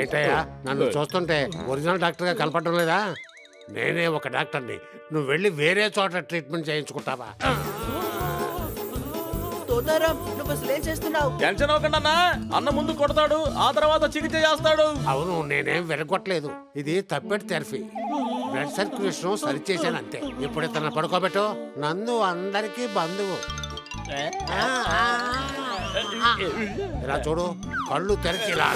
ఏంటయ్యా నన్ను చూస్తుంటే ఒరిజినల్ డాక్టర్ గా కనపడడం లేదా? నేనే ఒక డాక్టర్ని. నువ్వు వెళ్ళి వేరే చోట ట్రీట్మెంట్ చేయించుకుంటావా? తోతారాం నువ్వు అసలు ఏం చేస్తున్నావు? టెన్షన్ అవ్వకండి అన్న, అన్న ముందు కొడతాడు, ఆ తర్వాత చికిత్స చేస్తాడు. అవును, నేనేం విరగొట్టలేదు. ఇది తప్పెట్టు థెరపీ. బ్లడ్ సర్క్యులేషన్ సరిచేశాను అంతే. ఇప్పుడు ఇతను పడుకోబెట్టు. నందు అందరికీ బంధువు. ఇలా చూడు, కళ్ళు తెరిచి ఇలా.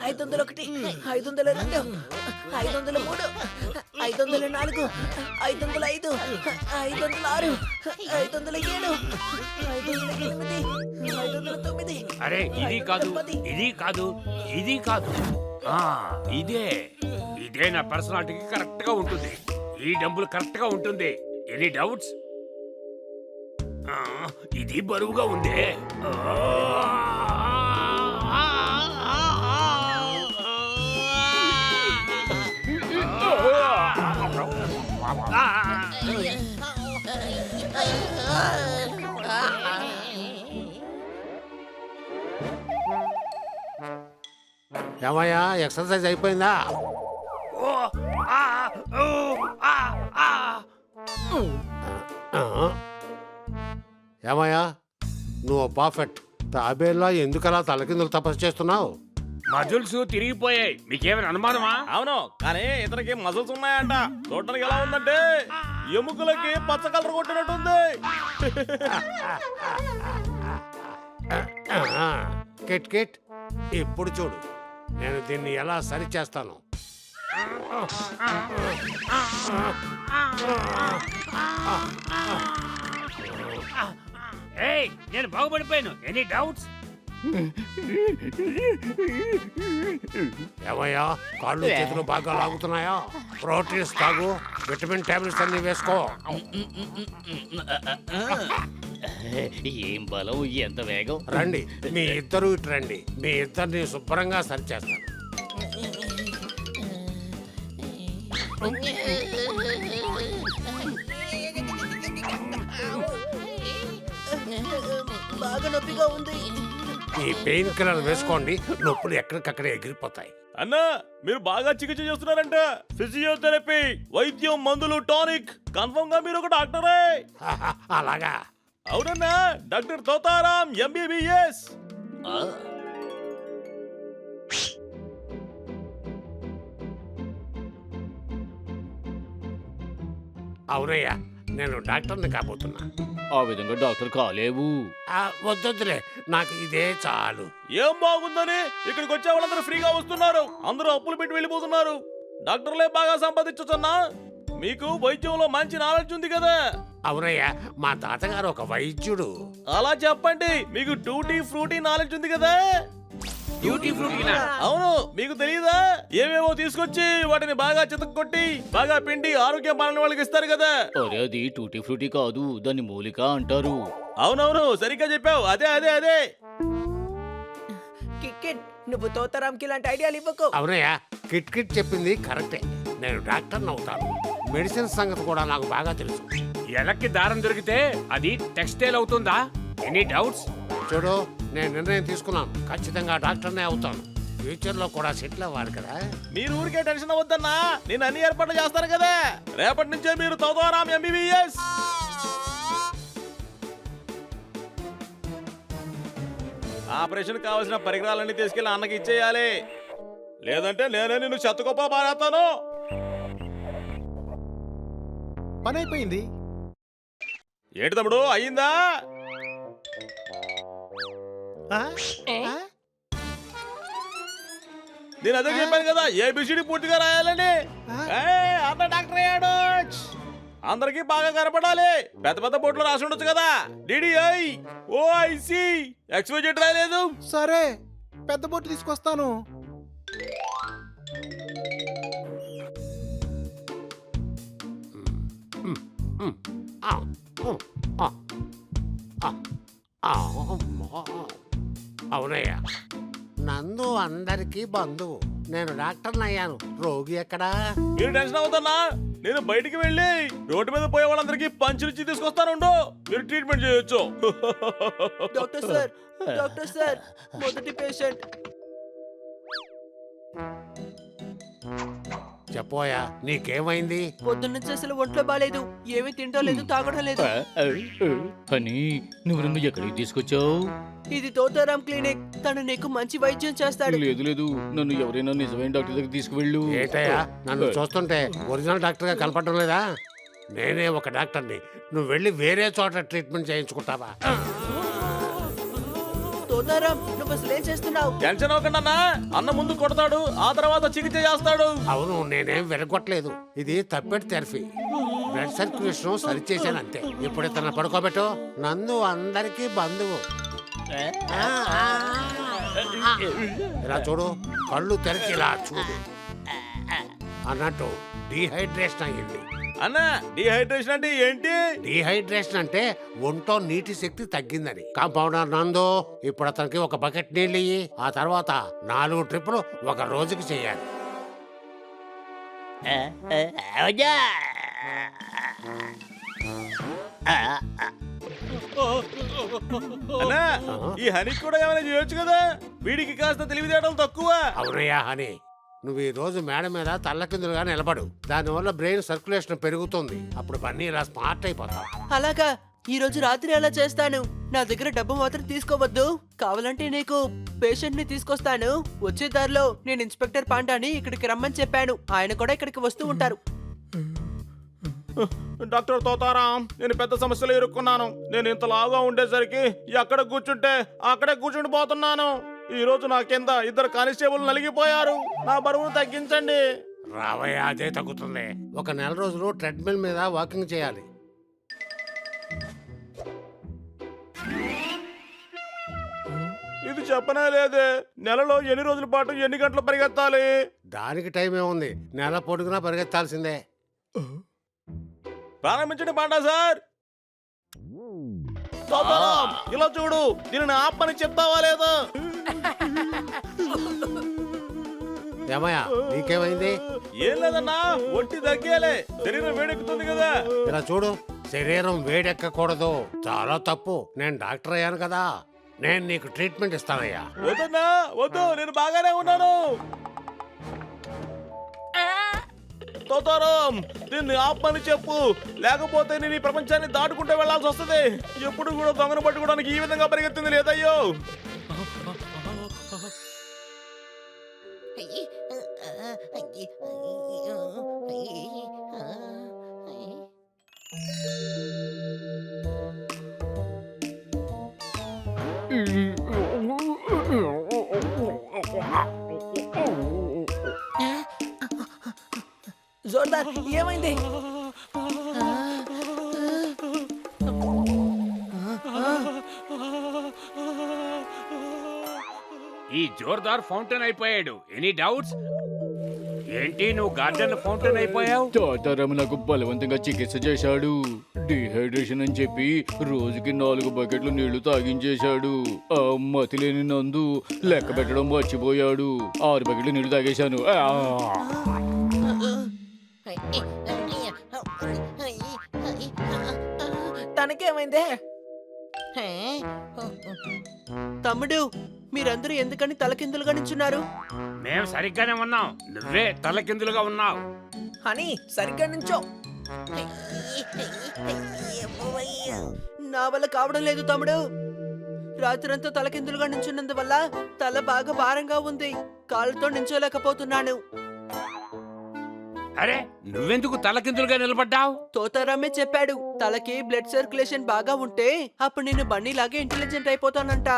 501, 502, 503, 504, 505, 506, 507, 508, 509. అరే ఇది కాదు, ఇది కాదు, ఇది కాదు, ఇదే ఇదే నా పర్సనాలిటీకి కరెక్ట్ గా ఉంటుంది. ఈ డబ్బులు కరెక్ట్ గా ఉంటుంది. Any doubts? ఇది బరువుగా ఉందే. ఏమయ్యా, ఎక్సర్సైజ్ అయిపోయిందా? ఏమయ్యా, నువ్వు పర్ఫెక్ట్ తాబేలా ఎందుకలా తలకిందులు తపస్సు చేస్తున్నావు? మజిల్స్ తిరిగిపోయాయి. మీకేమైనా అనుమానమా? అవును, కానీ ఇతనికి మజిల్స్ ఉన్నాయంట. చూడటానికి ఎలా ఉందంటే ఎముకలకి పచ్చ కలర్ కొట్టినట్టుంది. కిట్ కిట్, ఇప్పుడు చూడు నేను దీన్ని ఎలా సరి చేస్తాను. ఏయ్, నేను బాగుపడిపోయాను. Any doubts? ఏమయ్యా, కాళ్ళు చేతులు బాగా లాగుతున్నాయా? ప్రోటీన్స్ తాగు, విటమిన్ టాబ్లెట్స్ అన్ని వేసుకో. ఏం బలం, ఎంత వేగం! రండి, మీ ఇద్దరు ఇటు రండి. మీ ఇద్దరిని శుభ్రంగా సరి చేస్తాను. బాగా నొప్పిగా ఉంది. ఈ పెయిన్ కిల్లర్ వేసుకోండి, నొప్పులు ఎక్కడికక్కడే ఎగిరిపోతాయి. అన్న, మీరు బాగా చికిత్స చేస్తున్నారంట. ఫిజియోథెరపీ, వైద్యం, మందులు, టానిక్. కన్ఫర్మ్ గా మీరు ఒక డాక్టరే. అలాగా? అవునన్నా, డాక్టర్ తోతారాం MBBS. అవునయ్యా, నేను డాక్టర్ని కాబోతున్నా. ఆ విధంగా డాక్టర్ కాలేవు. వద్దొద్దులే, నాకు ఇదే చాలు. ఏం బాగుందని ఇక్కడికి వచ్చే వాళ్ళందరూ ఫ్రీగా వస్తున్నారు. అందరూ అప్పులు పెట్టి వెళ్ళిపోతున్నారు. డాక్టర్లే బాగా సంపాదించొచ్చన్నా. మీకు వైద్యంలో మంచి నాలెడ్జ్ ఉంది కదా. అవునయ్యా, మా తాతగారు ఒక వైద్యుడు. అలా చెప్పండి, మీకు టూటీ ఫ్రూటీ నాలెడ్జ్ ఉంది కదా. Duty fruit. అవును, మీకు తెలియదా? ఏవేవో తీసుకొచ్చి వాటిని బాగా చితక్కొట్టి బాగా పిండి ఆరోగ్యం పాలన వాళ్ళకి ఇస్తారు కదా. అరే, అది టూటీ ఫ్రూటీ కాదు, దాన్ని మూలిక అంటారు. అవునవును, సరిగ్గా చెప్పావు. అదే అదే అదే. కిట్, నువ్వు తోతారాంకి ఇలాంటి ఐడియాలు ఇవ్వకు. అవునయ్యా, కిట్ కిట్ చెప్పింది కరెక్టే. నేను డాక్టర్ని అవుతాను. మెడిసిన్ సంగతి కూడా నాకు బాగా తెలుసు. ఎలక్కి దారం దొరికితే అది టెక్స్టైల్ అవుతుందా? Any doubts? చూడు, నేను నిర్ణయం తీసుకున్నాను. ఖచ్చితంగా డాక్టర్నే అవుతాను. ఫ్యూచర్ లో కూడా సెటిల్ అవ్వాలి కదా. మీరు ఊరికే టెన్షన్ అవ్వద్దన్నా, నేను అన్ని ఏర్పాట్లు చేస్తాను కదా. రేపటి నుంచే మీరు తోతారాం MBBS. ఆపరేషన్ కావాల్సిన పరికరాలన్నీ తీసుకెళ్లి అన్నకి ఇచ్చేయాలి. లేదంటే నేనే నిన్ను చెత్తగొప్ప మారేస్తాను. పని అయిపోయింది. ఏంటి తమ్ముడు, అయ్యిందా? నేను అదే చెప్పాను కదా, ABCD పూర్తిగా రాయాలని. అన్న డాక్టర్ అయ్యాడు. అందరికి బాగా కనపడాలి. పెద్ద పెద్ద బోర్డులో రాసి ఉండొచ్చు కదా. DDI, OIC, XYZ రాయలేదు. సరే, పెద్ద బొట్టు తీసుకొస్తాను. అవునయ్యా, నందు అందరికీ బంధువు. నేను డాక్టర్ని అయ్యాను. రోగి ఎక్కడా? మీరు టెన్షన్ అవుతున్నా, నేను బయటికి వెళ్ళి రోడ్డు మీద పోయే వాళ్ళందరికీ పంచులిచ్చి తీసుకొస్తాను. మీరు ట్రీట్మెంట్ చేయొచ్చు. డాక్టర్ సార్, మొదటి పేషెంట్. చెప్పోయా నీకేమైంది? పొద్దున్నుంచి అసలు ఒంట్లో బాలేదు, ఏమీ తింటం లేదు, తాగడం లేదు. అని నువ్వు నన్ను ఎక్కడికి తీసుకొచ్చావు? ఇది తోతారాం క్లినిక్, తను నీకు మంచి వైద్యం చేస్తాడు. లేదు లేదు, నన్ను ఎవరైనా నిజమైన డాక్టర్ దగ్గర తీసుకువెళ్ళు. ఏటయ్యా నన్ను చూస్తుంటే ఒరిజినల్ డాక్టర్ గా కనపడడం లేదా? నేనే ఒక డాక్టర్ని, నువ్వు వెళ్ళి వేరే చోట ట్రీట్మెంట్ చేయించుకుంటావా? తోతారాం, నువ్వు అసలు ఏం చేస్తున్నావు? టెన్షన్ అవ్వకండి అన్న, అన్న ముందు కొడతాడు, ఆ తర్వాత చికిత్స చేస్తాడు. అవును, నేనేం విరగొట్టలేదు. ఇది తప్పెట్ థెరపీ. బ్లడ్ సర్క్యులేషన్ సరిచేశాను అంతే. ఇప్పుడు తన పడుకోబెట్టు. నందు అందరికీ బంధువు. ఇలా చూడు, కళ్ళు తెరిచి ఇలా చూడు. అన్నట్టు డీహైడ్రేషన్ అయ్యింది. అన్న డిహైడ్రేషన్ అంటే ఏంటి? డీహైడ్రేషన్ అంటే ఒంట్లో నీటి శక్తి తగ్గిందని. కాంపౌండర్ నందు, ఇప్పుడు అతనికి ఒక బకెట్ నీళ్ళు ఇయ్యి. ఆ తర్వాత 4 ట్రిప్పులు ఒక రోజుకి చేయాలి. అన్నా ఈ హనికి కూడా ఏమైనా చేయొచ్చు కదా, వీడికి కాస్త తెలివితేటలు తక్కువ. అవునయ్యా హని, నువ్వు ఈ రోజు మేడ మీద తల్లకిందులుగా నిలబడు. దానివల్ల బ్రెయిన్ సర్క్యులేషన్ పెరుగుతుంది. అప్పుడు బన్నీ ఇలా స్మార్ట్ అయిపోతావు. అలాగా, ఈ రోజు రాత్రి అలా చేస్తాను. నా దగ్గర డబ్బు మాత్రం తీసుకోవద్దు. కావాలంటే నీకు పేషెంట్ ని తీసుకొస్తాను. వచ్చే దారిలో నేను ఇన్స్పెక్టర్ పాండాని ఇక్కడికి రమ్మని చెప్పాను. ఆయన కూడా ఇక్కడికి వస్తూ ఉంటారు. డాక్టర్ తోతారాం, నేను పెద్ద సమస్యలో ఇరుక్కున్నాను. నేను ఇంత లావుగా ఉండేసరికి ఎక్కడ కూర్చుంటే అక్కడే కూర్చుండి పోతున్నాను. ఈ రోజు నా కింద 2 కానిస్టేబుల్ నలిగిపోయారు. నా బరువును తగ్గించండి. రావయ్య, అదే తగ్గుతుంది. ఒక నెల రోజులు ట్రెడ్మిల్ మీద వాకింగ్ చేయాలి. ఇది చెప్పనే లేదే. నెలలో ఎన్ని రోజుల పాటు ఎన్ని గంటలు పరిగెత్తాలి? దానికి టైం ఏముంది, నెల పొడుగునా పరిగెత్తాల్సిందే. ప్రారంభించండి పాండా సార్. తోతారాం, ఇలా చూడు, దీనిని ఆపని చెప్తావా లేదా? ఏమయ్యా నీకేమైంది? ఏం లేదన్నా, ఒంటి తగ్గేలే, శరీరం వేడెక్కుతుంది కదా. ఇలా చూడు, శరీరం వేడెక్కకూడదు, చాలా తప్పు. నేను డాక్టర్ అయ్యాను కదా, నేను నీకు ట్రీట్మెంట్ ఇస్తానయ్యా. వద్దన్నా వద్దు, నేను బాగానే ఉన్నాను. తోతారాం, దీన్ని ఆపని చెప్పు, లేకపోతే నేను ఈ ప్రపంచాన్ని దాటుకుంటూ వెళ్లాల్సి వస్తుంది. ఎప్పుడు కూడా దొంగను పట్టుకోవడానికి ఈ విధంగా పరిగెత్తింది లేదయ్యో. జోర్దార్, ఏమైంది? ఈ జోర్దార్ ఫౌంటైన్ అయిపోయాడు. Any doubts? ఏంటి నువ్వు గార్డెన్ ఫౌంటైన్ అయిపోయావు? తాతారాం నాకు బలవంతంగా చికిత్స చేశాడు. డిహైడ్రేషన్ అని చెప్పి రోజుకి 4 బకెట్లు నీళ్లు తాగించేశాడు. ఆ మతి లేని నందు లెక్క పెట్టడం మర్చిపోయాడు. 6 బకెట్లు నీళ్లు తాగేశాను. తనకేమైందే? తమ్ముడు, మీరందరూ ఎందుకని తలకిందులుగా నించున్నారు? మేము సరిగ్గానే ఉన్నాం, నువ్వే తలకిందులుగా ఉన్నావు. అని సరిగ్గా నుంచో. నా వల్ల కావడం లేదు తమ్ముడు. రాత్రంతా తలకిందులుగా నించున్నందువల్ల తల బాగా భారంగా ఉంది. కాళ్ళతో నించోలేకపోతున్నాను. అరే, నువ్వెందుకు తలకిందులుగా నిలబడ్డావు? తోతారామే చెప్పాడు, తలకి బ్లడ్ సర్క్యులేషన్ బాగా ఉంటే అప్పుడు నేను బన్నీలాగే ఇంటెలిజెంట్ అయిపోతానంట.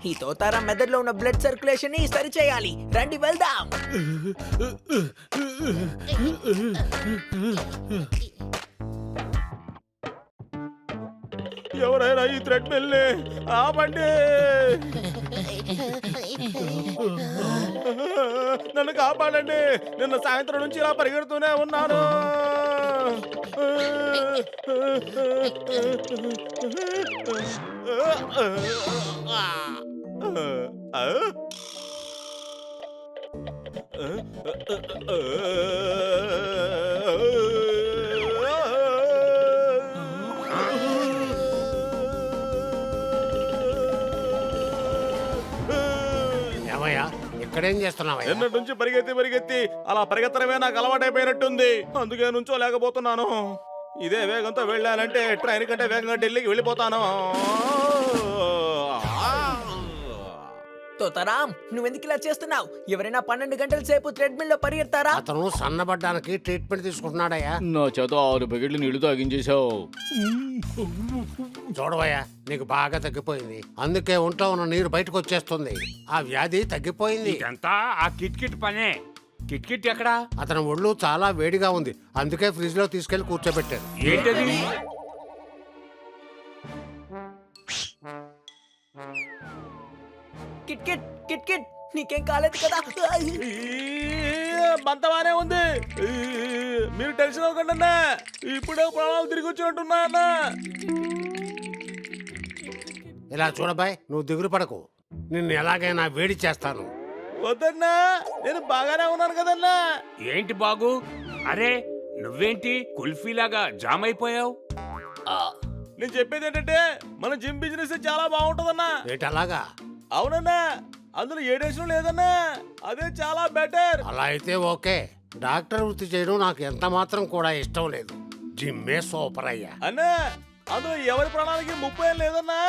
ఈ తోతారాం మెదడులో ఉన్న బ్లడ్ సర్క్యులేషన్ ని సరి చేయాలి. రండి వెళ్దాం. ఎవరైనా ఈ థ్రెడ్ మిల్ని ఆపండి. నన్ను కాపాడండి. నిన్న సాయంత్రం నుంచి ఇలా పరిగెడుతూనే ఉన్నాను. ఏమయ్యా ఇక్కడేం చేస్తున్నావయ్యా నిన్నటి నుంచి పరిగెత్తి అలా పరిగెత్తడమే నాకు అలవాటైపోయినట్టుంది. అందుకే నుంచో లేకపోతున్నాను. ఇదే వేగంతో వెళ్ళానంటే ట్రైన్ కంటే వేగంగా ఢిల్లీకి వెళ్ళిపోతాను. తోతారాం నువ్వెందుకు ఇలా చేస్తున్నావు? ఎవరైనా 12 గంటల సేపు థ్రెడ్మిల్ లో పరిగెడతారా? అతను సన్నబడ్డానికి ట్రీట్మెంట్ తీసుకుంటున్నాడయ్యా. నా చేత 6 బకెట్లు నీళ్లు తాగించేశావు. చూడవయ్యా, నీకు బాగా తగ్గిపోయింది. అందుకే ఒంట్లో ఉన్న నీరు బయటకు వచ్చేస్తుంది. ఆ వ్యాధి తగ్గిపోయింది. ఇదంతా ఆ కిట్ పనే. కిట్ ఎక్కడా? అతని ఒళ్ళు చాలా వేడిగా ఉంది. అందుకే ఫ్రిడ్జ్ లో తీసుకెళ్లి కూర్చోబెట్టారు. ఏంటది? కిట్ కిట్ కిట్ కిట్ నీకేం కాలేదు కదా? బంతవానే ఉంది. మీరు టెన్షన్ అవ్వకండి అన్న. ఇప్పుడే ప్రాణాలు తిరిగి వచ్చినట్టున్నా అన్న. ఇలా చూడబాయ్, నువ్వు దిగులు పడకు. నిన్ను ఎలాగైనా వేడి చేస్తాను. వద్దన్నా, నేను బాగానే ఉన్నాను కదన్నా. ఏంటి బాగు? అరే నువ్వేంటి కుల్ఫీలాగా జామ్ అయిపోయావు? నేను చెప్పేది ఏంటంటే మన జిమ్ బిజినెస్ చాలా బాగుంటదన్నా. ఏంటి అలాగా? అవునన్నా, అందులో ఏ టెన్షన్ లేదన్నా. అదే చాలా బెటర్. అలా అయితే ఓకే. డాక్టర్ వృత్తి చేయడం నాకు ఎంత మాత్రం కూడా ఇష్టం లేదు. జిమ్మే సూపర్ అయ్యా. అన్నా, అందులో ఎవరి ప్రాణాలకి ముప్పై లేదన్నా.